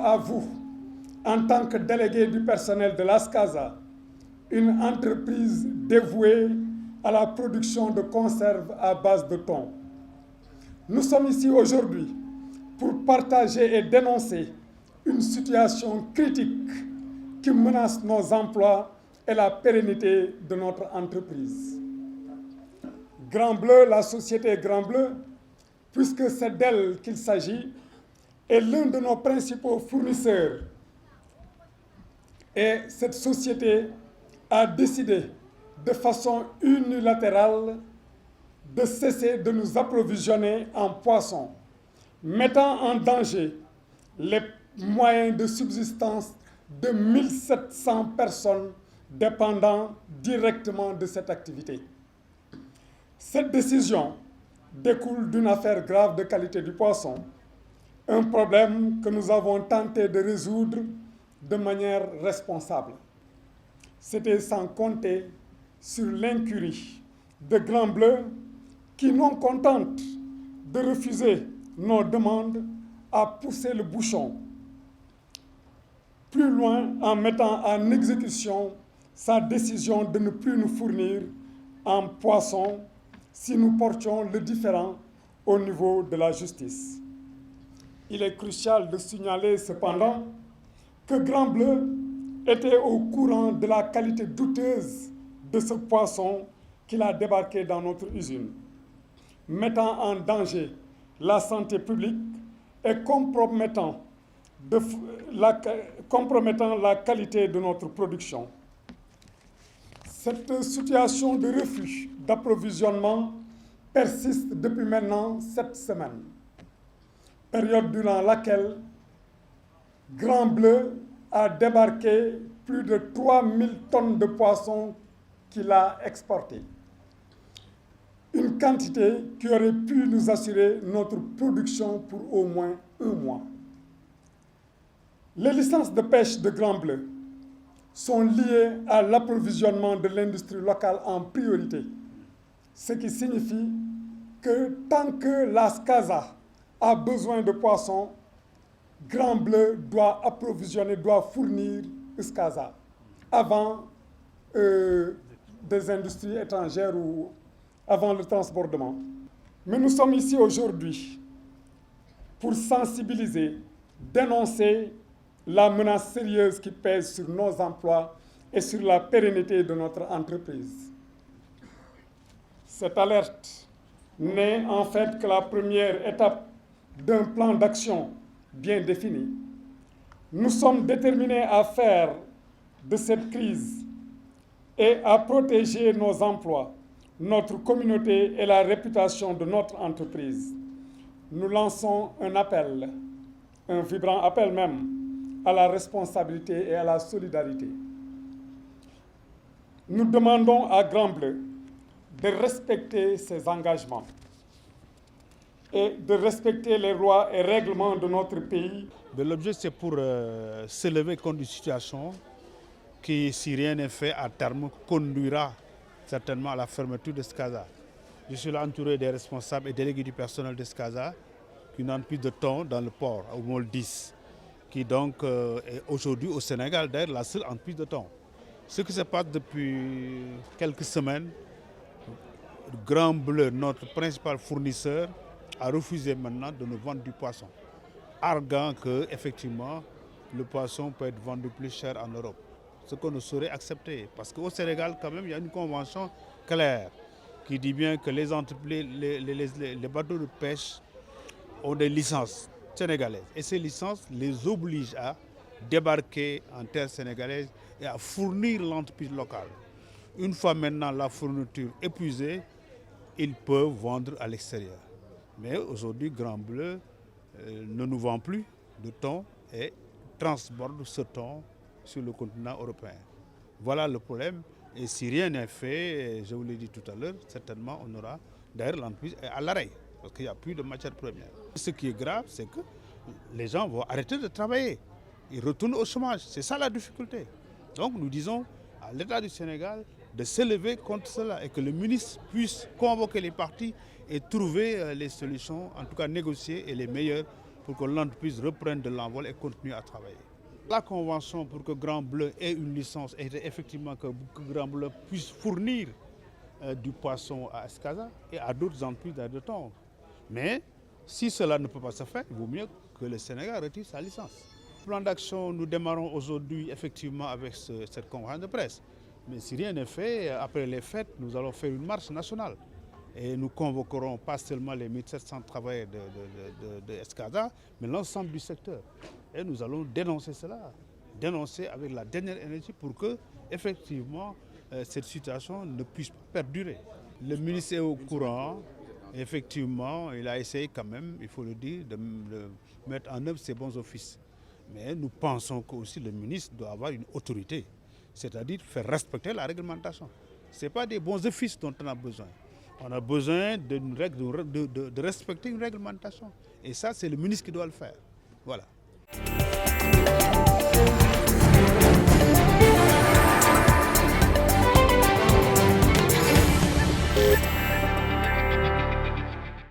à vous, en tant que délégué du personnel de l'ASCASA, une entreprise dévouée à la production de conserves à base de thon. Nous sommes ici aujourd'hui pour partager et dénoncer une situation critique qui menace nos emplois et la pérennité de notre entreprise. Grand Bleu, la société Grand Bleu, puisque c'est d'elle qu'il s'agit, est l'un de nos principaux fournisseurs. Et cette société a décidé de façon unilatérale de cesser de nous approvisionner en poissons, mettant en danger les moyens de subsistance de 1700 personnes dépendant directement de cette activité. Cette décision découle d'une affaire grave de qualité du poisson, un problème que nous avons tenté de résoudre de manière responsable. C'était sans compter sur l'incurie de Grand Bleu qui, non contente de refuser nos demandes, a poussé le bouchon plus loin en mettant en exécution sa décision de ne plus nous fournir en poisson si nous portions le différend au niveau de la justice. Il est crucial de signaler cependant que Grand Bleu était au courant de la qualité douteuse de ce poisson qu'il a débarqué dans notre usine, mettant en danger la santé publique et compromettant la qualité de notre production. Cette situation de refus d'approvisionnement persiste depuis maintenant 7 semaines, période durant laquelle Grand Bleu a débarqué plus de 3000 tonnes de poissons qu'il a exportés. Une quantité qui aurait pu nous assurer notre production pour au moins 1 mois. Les licences de pêche de Grand Bleu sont liées à l'approvisionnement de l'industrie locale en priorité, ce qui signifie que tant que la SCASA a besoin de poissons, Grand Bleu doit approvisionner, doit fournir SCASA avant des industries étrangères ou avant le transbordement. Mais nous sommes ici aujourd'hui pour sensibiliser, dénoncer la menace sérieuse qui pèse sur nos emplois et sur la pérennité de notre entreprise. Cette alerte n'est en fait que la première étape d'un plan d'action bien défini. Nous sommes déterminés à faire de cette crise et à protéger nos emplois, notre communauté et la réputation de notre entreprise. Nous lançons un appel, un vibrant appel même, à la responsabilité et à la solidarité. Nous demandons à Grand Bleu de respecter ses engagements et de respecter les lois et règlements de notre pays. L'objet, c'est pour s'élever contre une situation qui, si rien n'est fait à terme, conduira certainement à la fermeture de SCASA. Je suis là entouré des responsables et délégués du personnel de SCASA, qui n'ont plus de thon dans le port, au Môle 10, qui donc est aujourd'hui au Sénégal, d'ailleurs, la seule entreprise de thon. Ce qui se passe depuis quelques semaines, Grand Bleu, notre principal fournisseur, a refusé maintenant de nous vendre du poisson, arguant que effectivement le poisson peut être vendu plus cher en Europe, ce qu'on ne saurait accepter. Parce qu'au Sénégal, quand même, il y a une convention claire qui dit bien que les bateaux de pêche ont des licences sénégalaises. Et ces licences les obligent à débarquer en terre sénégalaise et à fournir l'entreprise locale. Une fois maintenant la fourniture épuisée, ils peuvent vendre à l'extérieur. Mais aujourd'hui, Grand Bleu ne nous vend plus de thon et transborde ce thon sur le continent européen. Voilà le problème. Et si rien n'est fait, je vous l'ai dit tout à l'heure, certainement on aura, d'ailleurs l'entreprise est à l'arrêt, parce qu'il n'y a plus de matière première. Ce qui est grave, c'est que les gens vont arrêter de travailler. Ils retournent au chômage. C'est ça la difficulté. Donc nous disons à l'État du Sénégal de s'élever contre cela et que le ministre puisse convoquer les partis et trouver les solutions, en tout cas négocier et les meilleures pour que l'entreprise reprenne de l'envol et continue à travailler. La convention pour que Grand Bleu ait une licence était effectivement que Grand Bleu puisse fournir du poisson à Escasa et à d'autres entreprises de thon. Mais si cela ne peut pas se faire, il vaut mieux que le Sénégal retire sa licence. Le plan d'action, nous démarrons aujourd'hui effectivement avec cette conférence de presse. Mais si rien n'est fait, après les fêtes, nous allons faire une marche nationale. Et nous convoquerons pas seulement les 1700 travailleurs de Escada, mais l'ensemble du secteur. Et nous allons dénoncer cela, dénoncer avec la dernière énergie pour que, effectivement, cette situation ne puisse pas perdurer. Le ministre est au courant, effectivement, il a essayé quand même, il faut le dire, de mettre en œuvre ses bons offices. Mais nous pensons qu'aussi le ministre doit avoir une autorité, c'est-à-dire faire respecter la réglementation. Ce n'est pas des bons offices dont on a besoin. On a besoin de respecter une réglementation. Et ça, c'est le ministre qui doit le faire. Voilà.